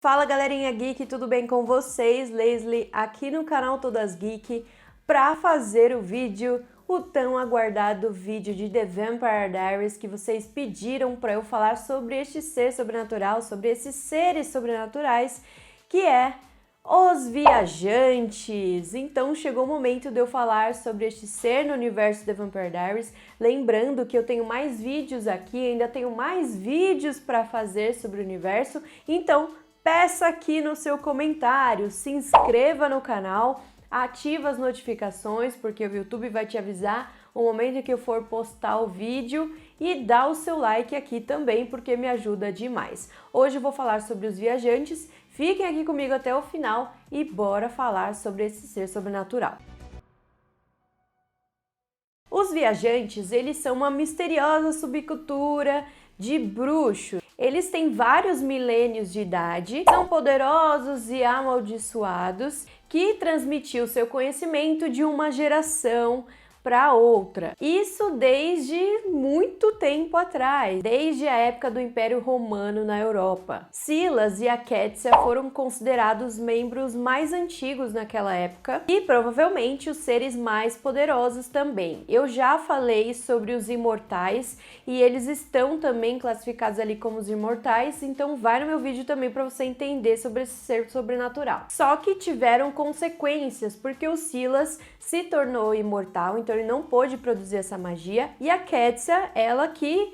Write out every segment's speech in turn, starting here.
Fala galerinha geek, tudo bem com vocês? Leslie aqui no canal Todas Geek para fazer o tão aguardado vídeo de The Vampire Diaries que vocês pediram para eu falar sobre este ser sobrenatural, sobre esses seres sobrenaturais que é os viajantes. Então chegou o momento de eu falar sobre este ser no universo The Vampire Diaries. Lembrando que eu tenho mais vídeos aqui, ainda tenho mais vídeos para fazer sobre o universo, então peça aqui no seu comentário, se inscreva no canal, ativa as notificações, porque o YouTube vai te avisar o momento em que eu for postar o vídeo e dá o seu like aqui também, porque me ajuda demais. Hoje eu vou falar sobre os viajantes, fiquem aqui comigo até o final e bora falar sobre esse ser sobrenatural. Os viajantes, eles são uma misteriosa subcultura de bruxos. Eles têm vários milênios de idade, são poderosos e amaldiçoados que transmitiu seu conhecimento de uma geração para outra. Isso desde muito tempo atrás, desde a época do Império Romano na Europa. Silas e a Qetsia foram considerados membros mais antigos naquela época e provavelmente os seres mais poderosos também. Eu já falei sobre os imortais e eles estão também classificados ali como os imortais, então vai no meu vídeo também para você entender sobre esse ser sobrenatural. Só que tiveram consequências, porque o Silas se tornou imortal, então ele não pôde produzir essa magia, e a Qetsia, ela que,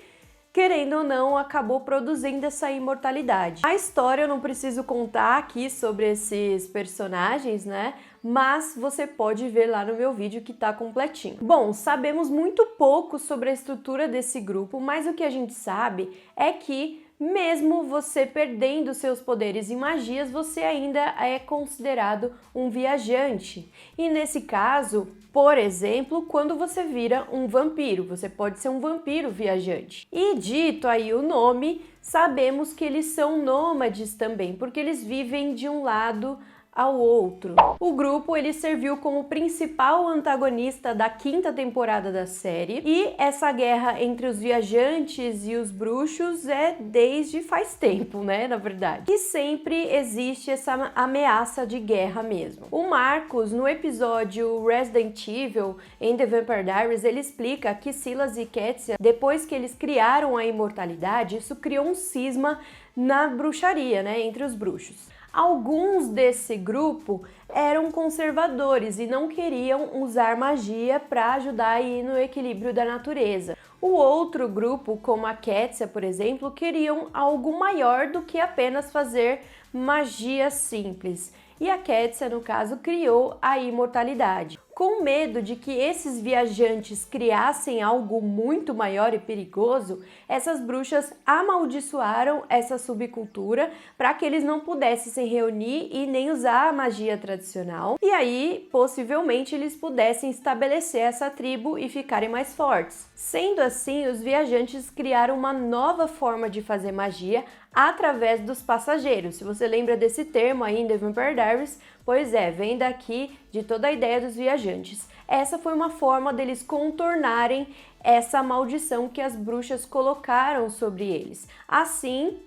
querendo ou não, acabou produzindo essa imortalidade. A história eu não preciso contar aqui sobre esses personagens, né? Mas você pode ver lá no meu vídeo que tá completinho. Bom, sabemos muito pouco sobre a estrutura desse grupo, mas o que a gente sabe é que mesmo você perdendo seus poderes e magias, você ainda é considerado um viajante. E nesse caso, por exemplo, quando você vira um vampiro, você pode ser um vampiro viajante. E dito aí o nome, sabemos que eles são nômades também, porque eles vivem de um lado ao outro. O grupo ele serviu como principal antagonista da quinta temporada da série, e essa guerra entre os viajantes e os bruxos é desde faz tempo, né, na verdade. E sempre existe essa ameaça de guerra mesmo. O Marcos, no episódio Resident Evil em The Vampire Diaries, ele explica que Silas e Qetsia, depois que eles criaram a imortalidade, isso criou um cisma na bruxaria, né, entre os bruxos. Alguns desse grupo eram conservadores e não queriam usar magia para ajudar aí no equilíbrio da natureza. O outro grupo, como a Qetsia, por exemplo, queriam algo maior do que apenas fazer magia simples. E a Qetsia, no caso, criou a imortalidade. Com medo de que esses viajantes criassem algo muito maior e perigoso, essas bruxas amaldiçoaram essa subcultura para que eles não pudessem se reunir e nem usar a magia tradicional. E aí, possivelmente, eles pudessem estabelecer essa tribo e ficarem mais fortes. Sendo assim, os viajantes criaram uma nova forma de fazer magia através dos passageiros. Se você lembra desse termo aí em The Vampire Diaries, pois é, vem daqui de toda a ideia dos viajantes. Essa foi uma forma deles contornarem essa maldição que as bruxas colocaram sobre eles. Assim,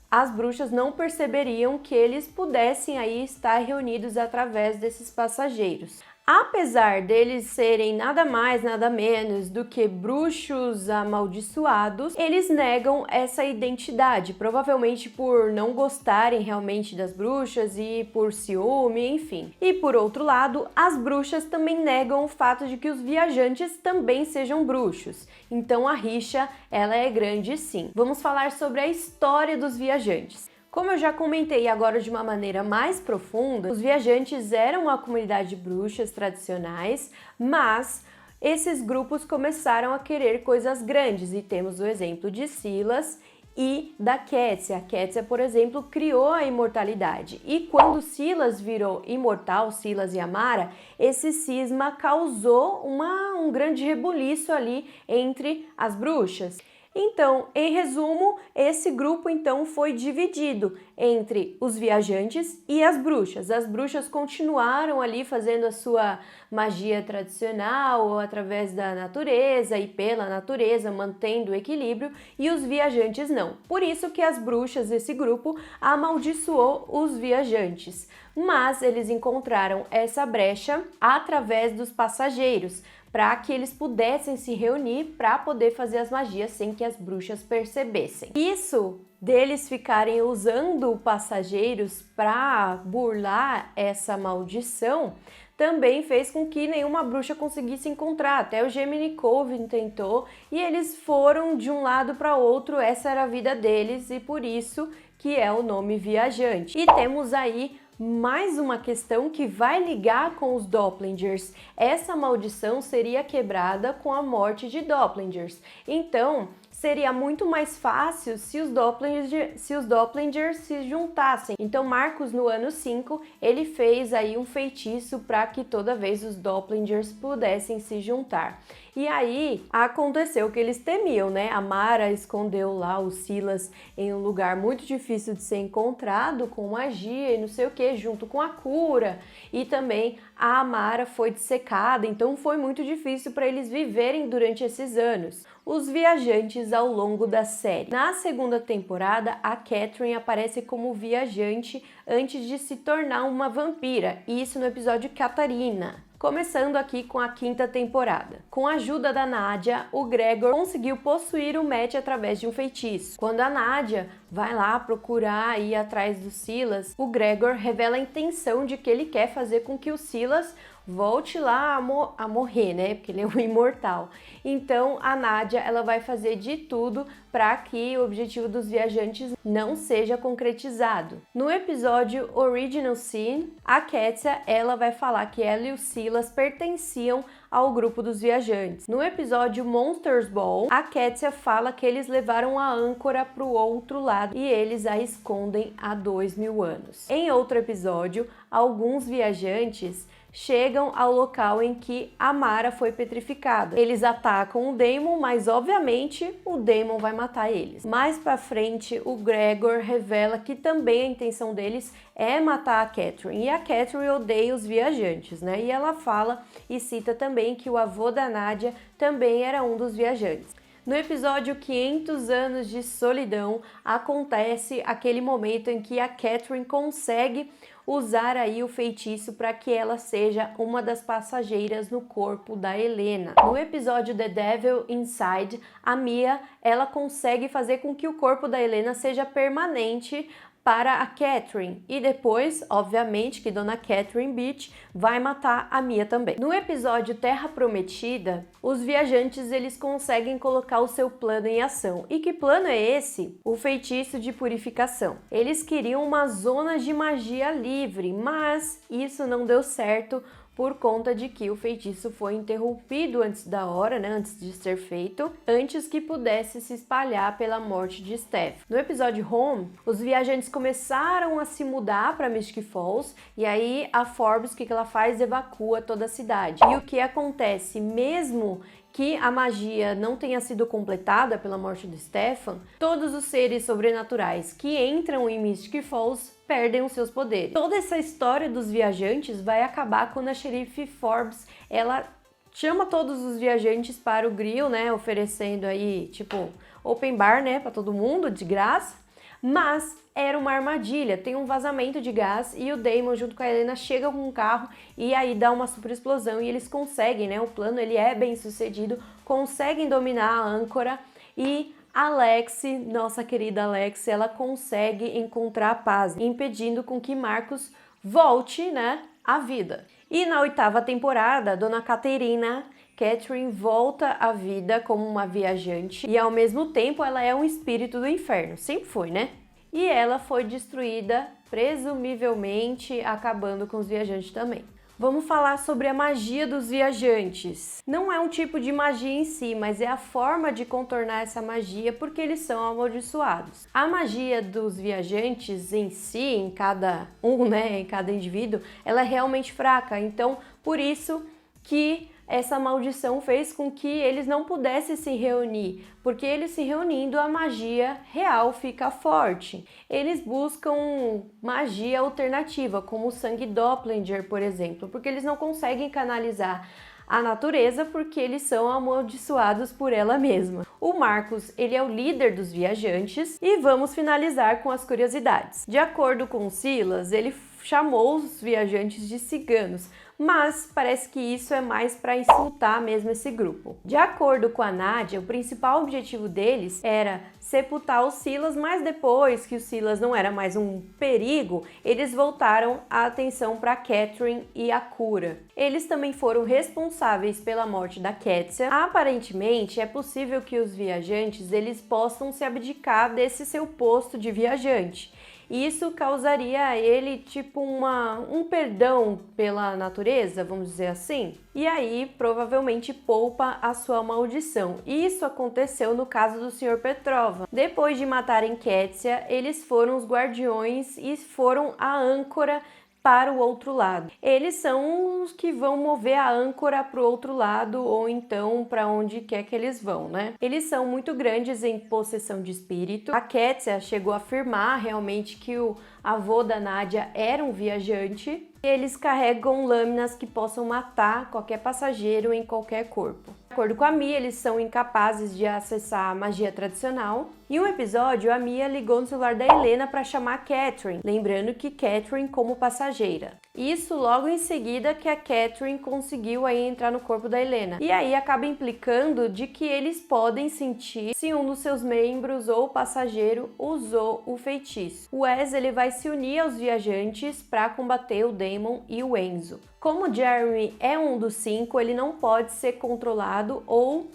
as bruxas não perceberiam que eles pudessem aí estar reunidos através desses passageiros. Apesar deles serem nada mais, nada menos do que bruxos amaldiçoados, eles negam essa identidade, provavelmente por não gostarem realmente das bruxas e por ciúme, enfim. E por outro lado, as bruxas também negam o fato de que os viajantes também sejam bruxos. Então a rixa, ela é grande sim. Vamos falar sobre a história dos viajantes. Como eu já comentei agora de uma maneira mais profunda, os viajantes eram uma comunidade de bruxas tradicionais, mas esses grupos começaram a querer coisas grandes, e temos o exemplo de Silas e da Qetsia. A Qetsia, por exemplo, criou a imortalidade, e quando Silas virou imortal, Silas e Amara, esse cisma causou um grande rebuliço ali entre as bruxas. Então, em resumo, esse grupo então foi dividido entre os viajantes e as bruxas. As bruxas continuaram ali fazendo a sua magia tradicional ou através da natureza e pela natureza, mantendo o equilíbrio, e os viajantes não. Por isso que as bruxas, esse grupo, amaldiçoou os viajantes. Mas eles encontraram essa brecha através dos passageiros, para que eles pudessem se reunir para poder fazer as magias sem que as bruxas percebessem. Isso deles ficarem usando passageiros para burlar essa maldição também fez com que nenhuma bruxa conseguisse encontrar. Até o Gemini Coven tentou e eles foram de um lado para outro, essa era a vida deles e por isso que é o nome viajante. E temos aí mais uma questão que vai ligar com os Dopplingers. Essa maldição seria quebrada com a morte de Dopplingers. Então, seria muito mais fácil se os Dopplingers se juntassem. Então, Marcus, no ano 5, ele fez aí um feitiço para que toda vez os Dopplingers pudessem se juntar. E aí, aconteceu o que eles temiam, né? A Mara escondeu lá o Silas em um lugar muito difícil de ser encontrado, com magia e não sei o que, junto com a cura. E também a Mara foi dissecada, então foi muito difícil para eles viverem durante esses anos. Os viajantes ao longo da série. Na segunda temporada, a Catherine aparece como viajante antes de se tornar uma vampira, isso no episódio Catarina. Começando aqui com a quinta temporada. Com a ajuda da Nadia, o Gregor conseguiu possuir o Matt através de um feitiço. Quando a Nadia vai lá procurar ir atrás do Silas, o Gregor revela a intenção de que ele quer fazer com que o Silas volte lá a morrer, né? Porque ele é um imortal. Então a Nadia, ela vai fazer de tudo para que o objetivo dos viajantes não seja concretizado. No episódio Original Sin, a Katya, ela vai falar que ela e o Silas pertenciam ao grupo dos viajantes. No episódio Monsters Ball, a Katya fala que eles levaram a âncora para o outro lado e eles a escondem há 2000 anos. Em outro episódio, alguns viajantes chegam ao local em que a Mara foi petrificada. Eles atacam o Damon, mas obviamente o Damon vai matar eles. Mais pra frente, o Gregor revela que também a intenção deles é matar a Catherine. E a Catherine odeia os viajantes, né? E ela fala e cita também que o avô da Nadia também era um dos viajantes. No episódio 500 anos de solidão, acontece aquele momento em que a Catherine consegue usar aí o feitiço para que ela seja uma das passageiras no corpo da Helena. No episódio The Devil Inside, a Mia, ela consegue fazer com que o corpo da Helena seja permanente para a Catherine e depois, obviamente, que Dona Catherine Beach vai matar a Mia também. No episódio Terra Prometida, os viajantes eles conseguem colocar o seu plano em ação. E que plano é esse? O feitiço de purificação. Eles queriam uma zona de magia livre, mas isso não deu certo por conta de que o feitiço foi interrompido antes da hora, né, antes de ser feito, antes que pudesse se espalhar pela morte de Steph. No episódio Home, os viajantes começaram a se mudar para Mystic Falls e aí a Forbes, o que ela faz? Evacua toda a cidade. E o que acontece? Mesmo que a magia não tenha sido completada pela morte do Stefan, todos os seres sobrenaturais que entram em Mystic Falls perdem os seus poderes. Toda essa história dos viajantes vai acabar quando a xerife Forbes, ela chama todos os viajantes para o grill, né, oferecendo aí, tipo, open bar, né, para todo mundo, de graça, mas era uma armadilha, tem um vazamento de gás e o Damon junto com a Helena chega com um carro e aí dá uma super explosão e eles conseguem, né, o plano ele é bem sucedido, conseguem dominar a âncora e Alexi, nossa querida Alexi, ela consegue encontrar a paz, impedindo com que Marcus volte, né, à vida. E na 8ª temporada, Dona Caterina, Catherine volta à vida como uma viajante e ao mesmo tempo ela é um espírito do inferno, sempre foi, né? E ela foi destruída, presumivelmente acabando com os viajantes também. Vamos falar sobre a magia dos viajantes. Não é um tipo de magia em si, mas é a forma de contornar essa magia porque eles são amaldiçoados. A magia dos viajantes em si, em cada um, né, em cada indivíduo, ela é realmente fraca. Então, por isso que essa maldição fez com que eles não pudessem se reunir, porque eles se reunindo a magia real fica forte. Eles buscam magia alternativa, como o sangue Doppler, por exemplo, porque eles não conseguem canalizar a natureza porque eles são amaldiçoados por ela mesma. O Marcos, ele é o líder dos viajantes e vamos finalizar com as curiosidades. De acordo com Silas, ele chamou os viajantes de ciganos, mas parece que isso é mais para insultar mesmo esse grupo. De acordo com a Nádia, o principal objetivo deles era sepultar o Silas, mas depois que o Silas não era mais um perigo, eles voltaram a atenção para Catherine e a cura. Eles também foram responsáveis pela morte da Kétia. Aparentemente, é possível que os viajantes eles possam se abdicar desse seu posto de viajante. Isso causaria a ele tipo um perdão pela natureza, vamos dizer assim. E aí provavelmente poupa a sua maldição. Isso aconteceu no caso do Sr. Petrova. Depois de matarem Kétia, eles foram os guardiões e foram a âncora para o outro lado. Eles são os que vão mover a âncora para o outro lado ou então para onde quer que eles vão, né? Eles são muito grandes em possessão de espírito. A Kétia chegou a afirmar realmente que o avô da Nádia era um viajante. Eles carregam lâminas que possam matar qualquer passageiro em qualquer corpo. De acordo com a Mia, eles são incapazes de acessar a magia tradicional. Em um episódio, a Mia ligou no celular da Helena para chamar a Catherine, lembrando que Catherine como passageira. Isso logo em seguida que a Catherine conseguiu aí entrar no corpo da Helena. E aí acaba implicando de que eles podem sentir se um dos seus membros ou passageiro usou o feitiço. O Wes ele vai se unir aos viajantes para combater o Damon e o Enzo. Como Jeremy é um dos 5, ele não pode ser controlado ou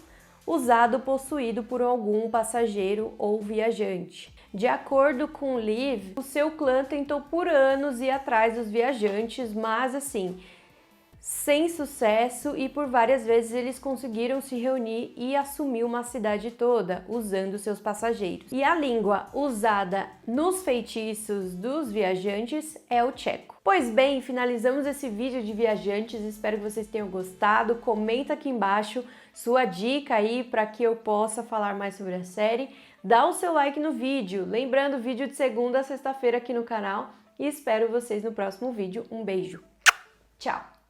usado possuído por algum passageiro ou viajante. De acordo com Liv, o seu clã tentou por anos ir atrás dos viajantes, mas assim, sem sucesso, e por várias vezes eles conseguiram se reunir e assumir uma cidade toda usando seus passageiros. E a língua usada nos feitiços dos viajantes é o tcheco. Pois bem, finalizamos esse vídeo de viajantes, espero que vocês tenham gostado. Comenta aqui embaixo sua dica aí para que eu possa falar mais sobre a série. Dá o seu like no vídeo, lembrando, vídeo de segunda a sexta-feira aqui no canal, e espero vocês no próximo vídeo. Um beijo, tchau!